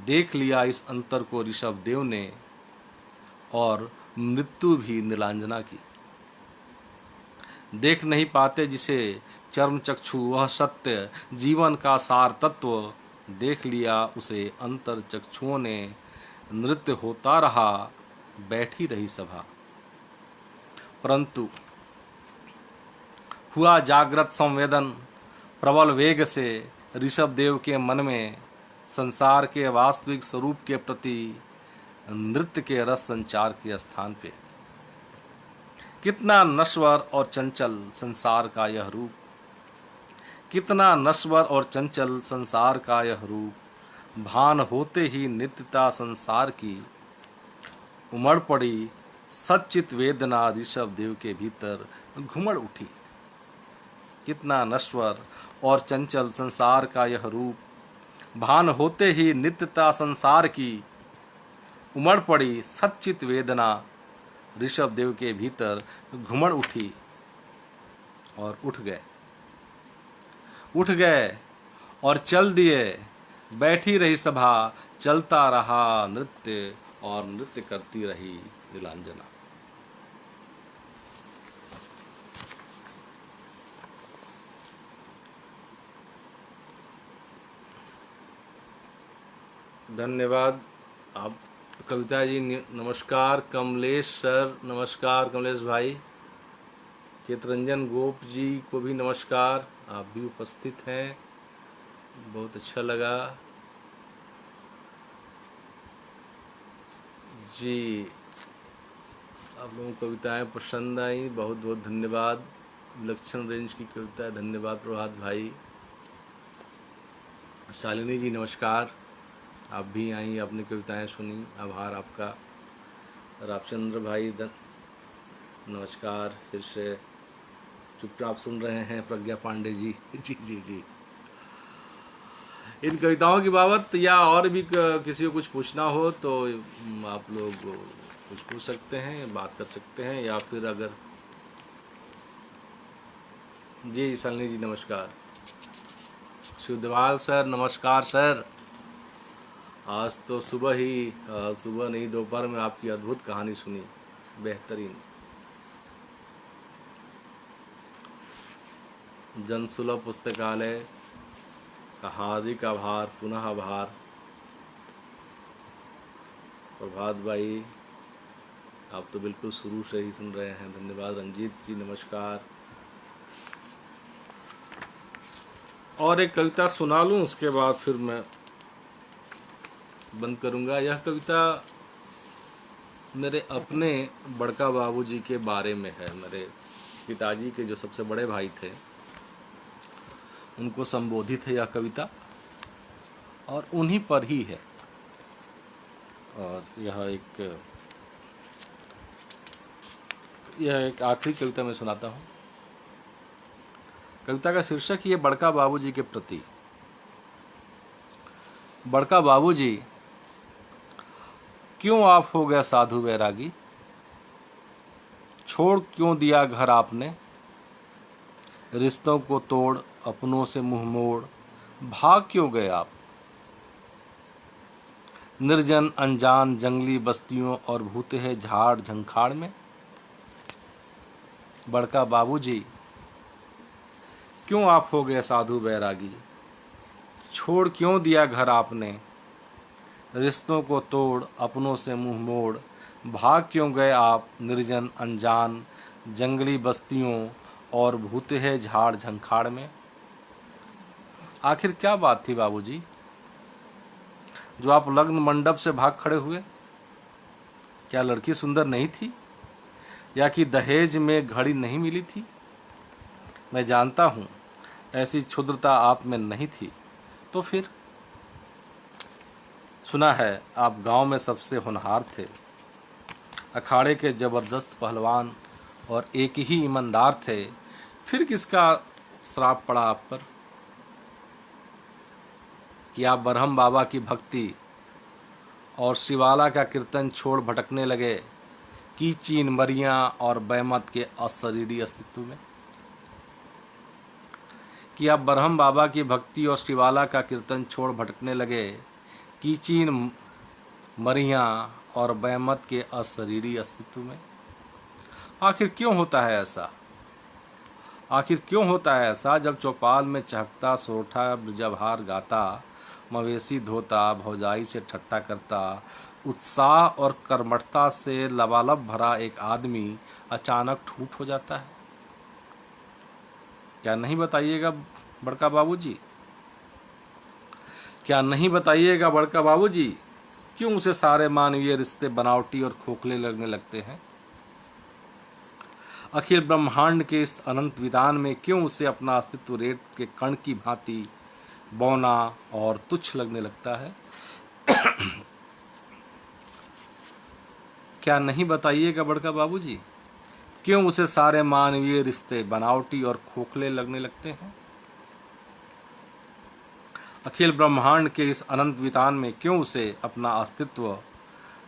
देख लिया इस अंतर को ऋषभ देव ने, और मृत्यु भी नीलांजना की। देख नहीं पाते जिसे चर्म चक्षु वह सत्य जीवन का सार तत्व, देख लिया उसे अंतर चक्षुओं ने। नृत्य होता रहा बैठी रही सभा, परंतु हुआ जागृत संवेदन प्रबल वेग से ऋषभ देव के मन में संसार के वास्तविक स्वरूप के प्रति नृत्य के रस संचार के स्थान पे। कितना नश्वर और चंचल संसार का यह रूप, कितना नश्वर और चंचल संसार का यह रूप, भान होते ही नित्यता संसार की उमड़ पड़ी सच्चित वेदना ऋषभ देव के भीतर घुमड़ उठी। कितना नश्वर और चंचल संसार का यह रूप, भान होते ही नित्यता संसार की उमड़ पड़ी सच्चित वेदना ऋषभ देव के भीतर घुमड़ उठी। और उठ गए और चल दिए, बैठी रही सभा, चलता रहा नृत्य और नृत्य करती रही नीलांजना। धन्यवाद। आप कविता जी नमस्कार। कमलेश सर नमस्कार। कमलेश भाई, चितरंजन गोप जी को भी नमस्कार, आप भी उपस्थित हैं, बहुत अच्छा लगा जी। आप लोगों को कविताएं पसंद आई, बहुत बहुत धन्यवाद। लक्षण रेंज की कविता, धन्यवाद प्रभात भाई। शालिनी जी नमस्कार, आप भी आई, आपने कविताएं सुनी, आभार आपका। रामचंद्र भाई नमस्कार, फिर से चुपचाप सुन रहे हैं। प्रज्ञा पांडे जी जी जी जी। इन कविताओं की बाबत या और भी किसी को कुछ पूछना हो तो आप लोग कुछ पूछ सकते हैं, बात कर सकते हैं, या फिर अगर जी शालिनी जी नमस्कार। शिवदेवाल सर नमस्कार सर। आज तो सुबह नहीं दोपहर में आपकी अद्भुत कहानी सुनी, बेहतरीन। जनसुलभ पुस्तकालय का हार्दिक आभार, पुनः आभार। प्रभात भाई, आप तो बिल्कुल शुरू से ही सुन रहे हैं, धन्यवाद। रंजीत जी नमस्कार। और एक कविता सुना लूँ, उसके बाद फिर मैं बंद करूँगा। यह कविता मेरे अपने बड़का बाबूजी के बारे में है। मेरे पिताजी के जो सबसे बड़े भाई थे, उनको संबोधित है यह कविता, और उन्हीं पर ही है। और यह एक आखिरी कविता मैं सुनाता हूँ। कविता का शीर्षक ये बड़का बाबूजी के प्रति। बड़का बाबूजी, क्यों आप हो गए साधु वैरागी, छोड़ क्यों दिया घर आपने, रिश्तों को तोड़ अपनों से मुंह मोड़, भाग क्यों गए आप, निर्जन अनजान जंगली बस्तियों और भूते हैं झाड़ झंखाड़ में। बड़का बाबूजी, क्यों आप हो गए साधु बैरागी, छोड़ क्यों दिया घर आपने, रिश्तों को तोड़ अपनों से मुंह मोड़, भाग क्यों गए आप निर्जन अनजान जंगली बस्तियों और भूते हैं झाड़ झंखाड़ में। आखिर क्या बात थी बाबूजी, जो आप लग्न मंडप से भाग खड़े हुए? क्या लड़की सुंदर नहीं थी, या कि दहेज में घड़ी नहीं मिली थी? मैं जानता हूँ ऐसी क्षुद्रता आप में नहीं थी, तो फिर? सुना है आप गांव में सबसे होनहार थे, अखाड़े के जबरदस्त पहलवान और एक ही ईमानदार थे, फिर किसका श्राप पड़ा आप पर कि आप बरहम बाबा की भक्ति और शिवाला का कीर्तन छोड़ भटकने लगे की चीन मरियां और बैमत के अशरीरी अस्तित्व में? कि आप बरहम बाबा की भक्ति और शिवाला का कीर्तन छोड़ भटकने लगे की चीन मरियां और बैमत के अशरीरी अस्तित्व में? आखिर क्यों होता है ऐसा? आखिर क्यों होता है ऐसा, जब चौपाल में चहकता सोरठा ब्रजभार गाता, मवेशी धोता भौजाई से ठट्टा करता, उत्साह और कर्मठता से लबालब भरा एक आदमी अचानक ठूठ हो जाता है? क्या नहीं बताइएगा बड़का बाबूजी? क्या नहीं बताइएगा बड़का बाबूजी, क्यों उसे सारे मानवीय रिश्ते बनावटी और खोखले लगने लगते हैं? अखिल ब्रह्मांड के इस अनंत विधान में क्यों उसे अपना अस्तित्व रेत के कण की भांति बौना और तुच्छ लगने लगता है? क्या नहीं बताइएगा बड़का बाबूजी, क्यों उसे सारे मानवीय रिश्ते बनावटी और खोखले लगने लगते हैं? अखिल ब्रह्मांड के इस अनंत वितान में क्यों उसे अपना अस्तित्व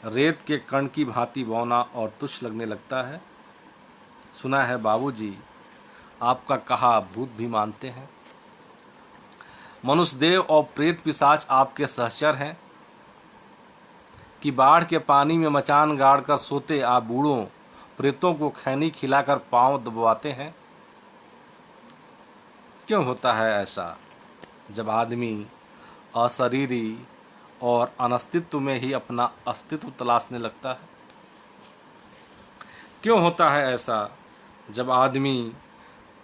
रेत के कण की भांति बौना और तुच्छ लगने लगता है? सुना है बाबूजी, आपका कहा भूत भी मानते हैं। मनुष्य देव और प्रेत पिशाच आपके सहचर हैं कि बाढ़ के पानी में मचान गाड़ कर सोते आप बूढ़ों प्रेतों को खैनी खिलाकर पांव दबवाते हैं? क्यों होता है ऐसा जब आदमी अशरीरी और अनस्तित्व में ही अपना अस्तित्व तलाशने लगता है? क्यों होता है ऐसा जब आदमी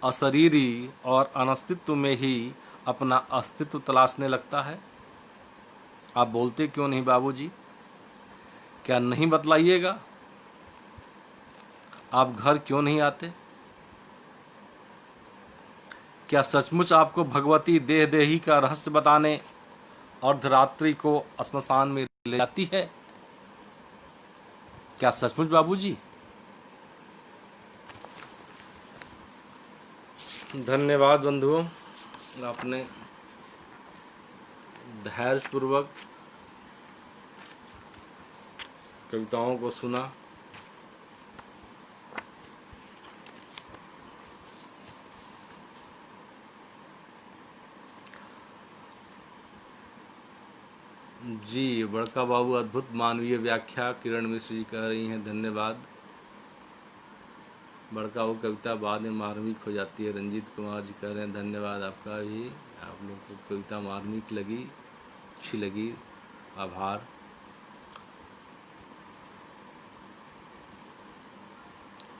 अशरीरी और अनस्तित्व में ही अपना अस्तित्व तलाशने लगता है? आप बोलते क्यों नहीं बाबूजी? क्या नहीं बतलाइएगा? आप घर क्यों नहीं आते? क्या सचमुच आपको भगवती देह देही का रहस्य बताने अर्धरात्रि को श्मशान में ले जाती है? क्या सचमुच बाबूजी? धन्यवाद बंधुओं, आपने धैर्यपूर्वक कविताओं को सुना। जी, बड़का बाबू अद्भुत मानवीय व्याख्या किरण मिश्र जी कह रही हैं, धन्यवाद। बड़का बाबू कविता बाद में मार्मिक हो जाती है, रंजीत कुमार जी कह रहे हैं, धन्यवाद आपका भी। आप लोग को कविता मार्मिक लगी, अच्छी लगी, आभार।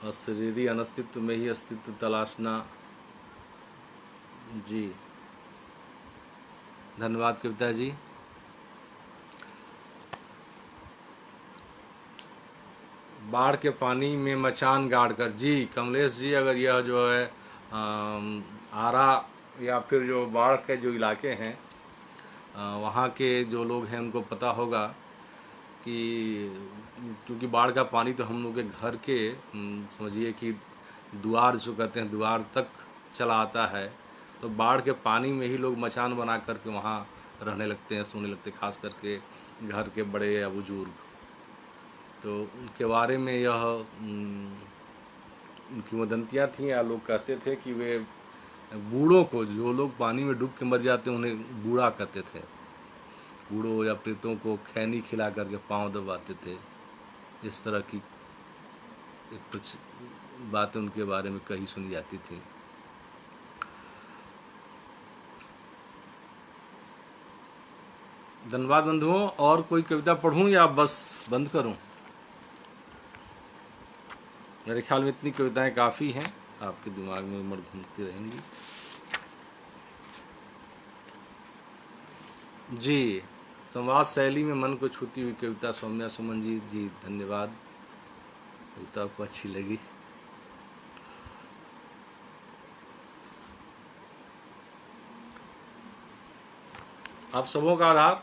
अशरीरी अनस्तित्व में ही अस्तित्व तलाशना, जी धन्यवाद कविता जी। बाढ़ के पानी में मचान गाड़ कर, जी कमलेश जी, अगर यह जो है आरा या फिर जो बाढ़ के जो इलाके हैं वहाँ के जो लोग हैं उनको पता होगा कि क्योंकि बाढ़ का पानी तो हम लोग के घर के समझिए कि द्वार जो कहते हैं द्वार तक चला आता है, तो बाढ़ के पानी में ही लोग मचान बना करके वहाँ रहने लगते हैं, सोने लगते हैं, खास करके घर के बड़े या बुजुर्ग। तो उनके बारे में यह उनकी वदंतियाँ थीं, या लोग कहते थे कि वे बूढ़ों को, जो लोग पानी में डूब के मर जाते हैं उन्हें बूढ़ा कहते थे, बूढ़ों या प्रेतों को खैनी खिला करके पांव दबाते थे। इस तरह की बातें उनके बारे में कही सुनी जाती थी। धन्यवाद बंधुओं। और कोई कविता पढ़ूं या बस बंद करूं? मेरे ख्याल में इतनी कविताएं काफ़ी हैं, आपके दिमाग में उमड़ घूमती रहेंगी। जी, संवाद शैली में मन को छूती हुई कविता, सौम्या सुमन जी, जी धन्यवाद, कविता को अच्छी लगी। आप सबों का आधार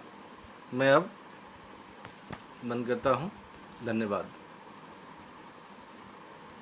मैं अब बंद करता हूँ। धन्यवाद।